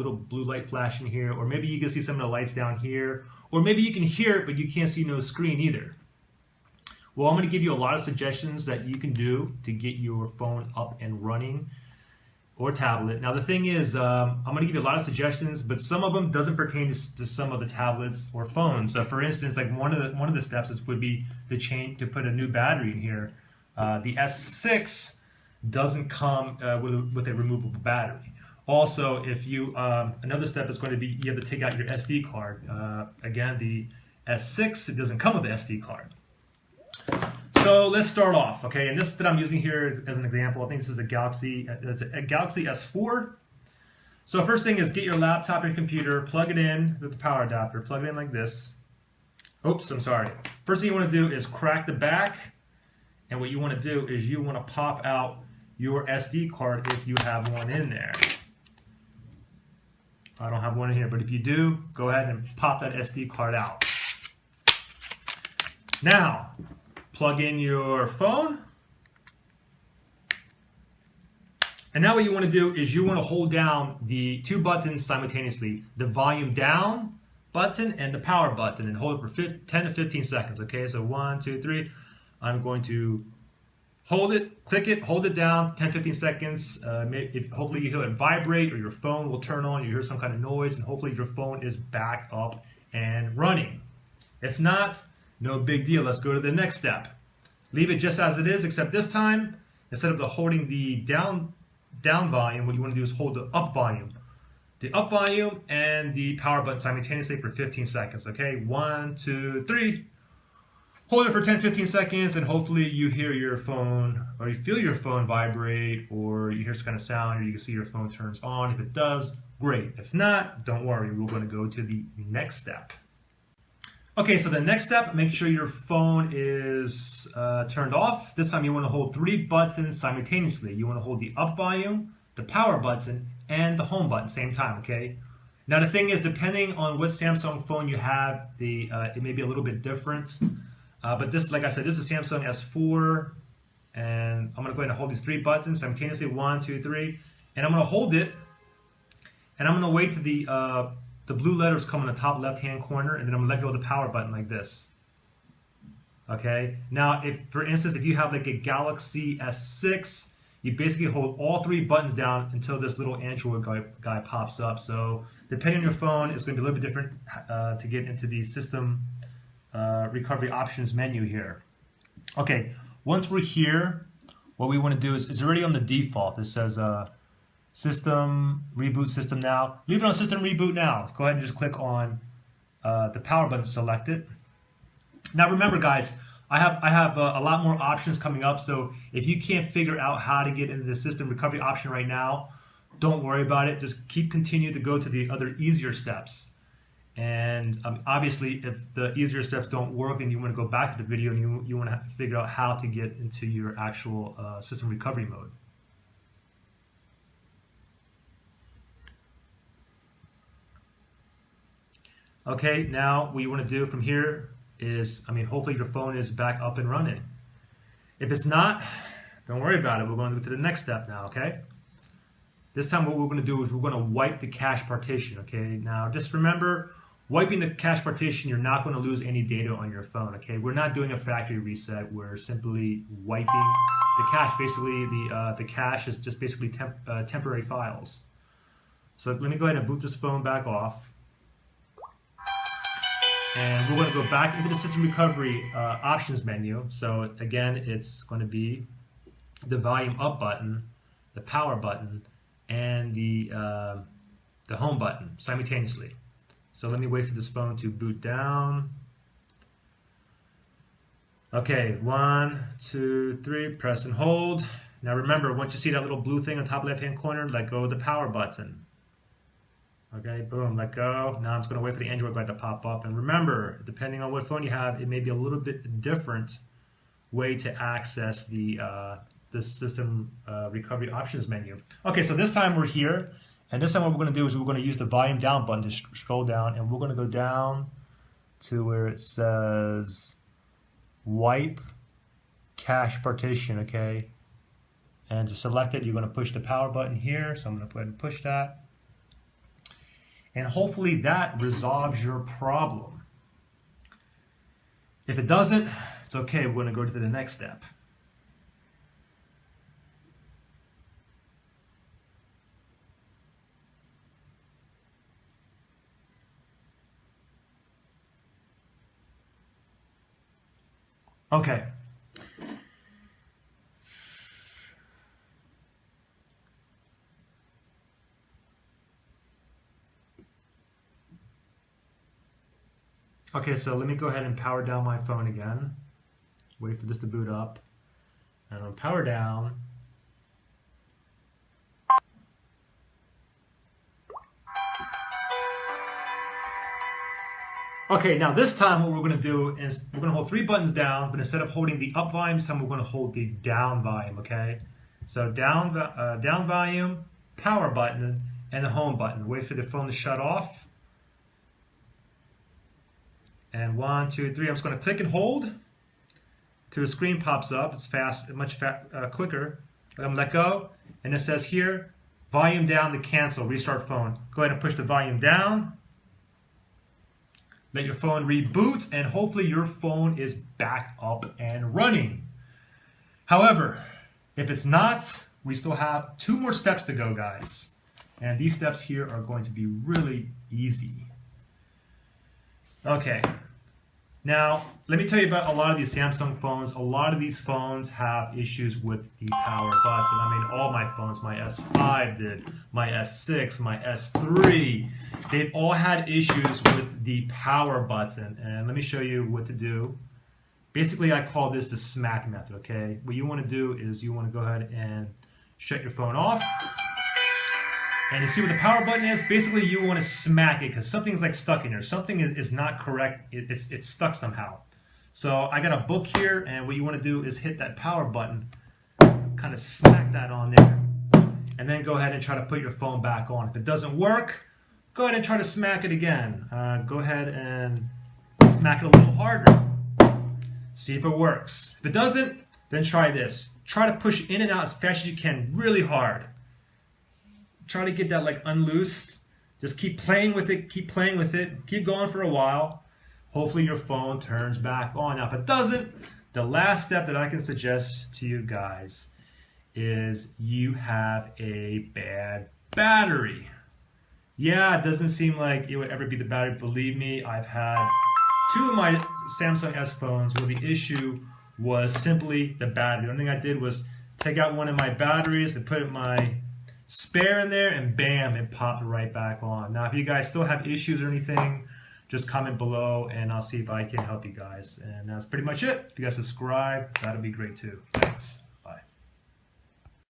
little blue light flashing here, or maybe you can see some of the lights down here, or maybe you can hear it, but you can't see no screen either. Well, I'm going to give you a lot of suggestions that you can do to get your phone up and running, or tablet. Now the thing is, I'm going to give you a lot of suggestions, but some of them doesn't pertain to some of the tablets or phones. So for instance, like one of the steps would be to put a new battery in here. The S6 doesn't come with a removable battery. Also, if you another step is going to be you have to take out your SD card. Again, the S6, it doesn't come with the SD card. So let's start off, okay? And this that I'm using here as an example, I think this is a Galaxy S4. So first thing is get your laptop or computer, plug it in with the power adapter, plug it in like this. Oops, I'm sorry. First thing you want to do is crack the back, and what you want to do is you want to pop out your SD card if you have one in there. I don't have one in here, but if you do, go ahead and pop that SD card out. Now, plug in your phone. And now what you want to do is you want to hold down the two buttons simultaneously, the volume down button and the power button, and hold it for 10 to 15 seconds. Okay, so 1, 2, 3. I'm going to hold it, click it, hold it down, 10, 15 seconds. Hopefully you hear it vibrate, or your phone will turn on, you hear some kind of noise, and hopefully your phone is back up and running. If not, no big deal. Let's go to the next step. Leave it just as it is, except this time, instead of holding the down volume, what you want to do is hold the up volume. The up volume and the power button simultaneously for 15 seconds. Okay, 1, 2, 3. Hold it for 10, 15 seconds, and hopefully you hear your phone, or you feel your phone vibrate, or you hear some kind of sound, or you can see your phone turns on. If it does, great. If not, don't worry. We're going to go to the next step. Okay, so the next step, make sure your phone is turned off. This time you want to hold 3 buttons simultaneously. You want to hold the up volume, the power button, and the home button same time, okay? Now the thing is, depending on what Samsung phone you have, it may be a little bit different. But this, like I said, this is a Samsung S4, and I'm going to go ahead and hold these 3 buttons simultaneously, 1, 2, 3, and I'm going to hold it, and I'm going to wait till the blue letters come in the top left-hand corner, and then I'm going to let go of the power button like this. Okay. Now, for instance, if you have like a Galaxy S6, you basically hold all 3 buttons down until this little Android guy pops up. So, depending on your phone, it's going to be a little bit different to get into the system recovery options menu here. Okay. Once we're here, what we want to do is it's already on the default. It says system reboot system now. Leave it on system reboot now. Go ahead and just click on the power button, select it. Now remember, guys, I have a lot more options coming up. So if you can't figure out how to get into the system recovery option right now, don't worry about it. Just continue to go to the other easier steps. And obviously, if the easier steps don't work, then you want to go back to the video and you want to figure out how to get into your actual system recovery mode. Okay, now what you want to do from here is, hopefully your phone is back up and running. If it's not, don't worry about it. We're going to go to the next step now, okay? This time what we're going to do is we're going to wipe the cache partition, okay? Now just remember, wiping the cache partition, you're not going to lose any data on your phone, okay? We're not doing a factory reset. We're simply wiping the cache. Basically, the cache is just basically temporary files. So let me go ahead and boot this phone back off. And we're going to go back into the system recovery options menu. So again, it's going to be the volume up button, the power button, and the home button simultaneously. So let me wait for this phone to boot down. Okay, 1, 2, 3, press and hold. Now remember, once you see that little blue thing on the top left-hand corner, let go of the power button. Okay, boom, let go. Now I'm just going to wait for the Android guide to pop up. And remember, depending on what phone you have, it may be a little bit different way to access the system recovery options menu. Okay, so this time we're here. And this time what we're going to do is we're going to use the volume down button to scroll down. And we're going to go down to where it says wipe cache partition, okay? And to select it, you're going to push the power button here. So I'm going to go ahead and push that. And hopefully that resolves your problem. If it doesn't, it's okay. We're going to go to the next step. Okay. Okay, so let me go ahead and power down my phone again. Wait for this to boot up. And I'll power down. Okay, now this time what we're going to do is we're going to hold 3 buttons down, but instead of holding the up volume, this time we're going to hold the down volume, okay? So down volume, power button, and the home button. Wait for the phone to shut off. And 1, 2, 3, I'm just going to click and hold till the screen pops up. It's fast, much quicker. I'm going to let go, and it says here, volume down to cancel, restart phone. Go ahead and push the volume down. Let your phone reboot, and hopefully your phone is back up and running. However, if it's not, we still have 2 more steps to go, guys. And these steps here are going to be really easy. Okay. Now, let me tell you about a lot of these Samsung phones. A lot of these phones have issues with the power button. I mean, all my phones, my S5 did, my S6, my S3, they've all had issues with the power button. And let me show you what to do. Basically, I call this the smack method, okay? What you want to do is you want to go ahead and shut your phone off. And you see what the power button is? Basically, you want to smack it because something's like stuck in there. Something is not correct. It's stuck somehow. So I got a book here, and what you want to do is hit that power button, kind of smack that on there, and then go ahead and try to put your phone back on. If it doesn't work, go ahead and try to smack it again. Go ahead and smack it a little harder. See if it works. If it doesn't, then try this. Try to push in and out as fast as you can, really hard. Try to get that like unloosed. Just keep playing with it, keep playing with it, keep going for a while. Hopefully your phone turns back on. Now if it doesn't, the last step that I can suggest to you guys is you have a bad battery. Yeah, it doesn't seem like it would ever be the battery. Believe me, I've had 2 of my Samsung S phones where the issue was simply the battery. The only thing I did was take out one of my batteries and put my spare in there, and bam, it popped right back on. Now, if you guys still have issues or anything, just comment below and I'll see if I can help you guys. And that's pretty much it. If you guys subscribe, that'll be great too. Thanks.